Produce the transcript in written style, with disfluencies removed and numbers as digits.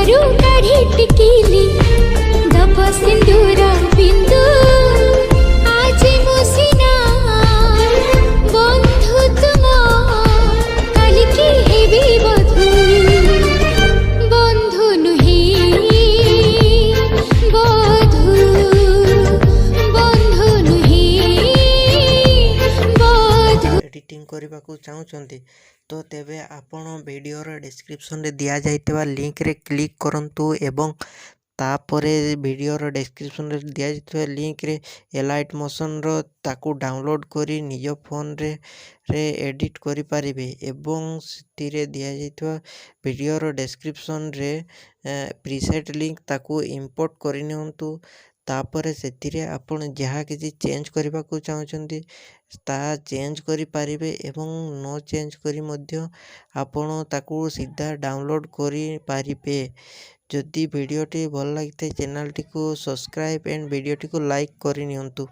मुंडरू काढ़ी टिकिली दब सिंदूर बिंदु आज मुसिना बंधु तुम काली की हेबी बधू बंधु नुहे बधू बंधु नुहे बधू एडिटिंग करने को चाहते तो तेबे आपण वीडियोर डिस्क्रिप्शन रे दिया जाइतबा लिंक रे क्लिक करंतु एवं तापरे वीडियोर डिस्क्रिप्शन रे दिया जाइतबा लिंक रे एलाइट मोशन रो ताकू डाउनलोड करी निज फोन रे एडिट करि पारिबे एवं सितिरे दिया जाइतबा वीडियोर डिस्क्रिप्शन रे प्रीसेट लिंक ताकू इंपोर्ट करि नियंतु तापरे सेतिरे आपण जहाँ किसी चेंज करने को चाहते ता चेंज करि पारिबे एवं नो चेंज करी मध्य आपण ताकू सीधा डाउनलोड करि पारिबे। जदि वीडियोटी भल लगी चैनल टी को सब्सक्राइब एंड वीडियोटी को लाइक करि नियंतु।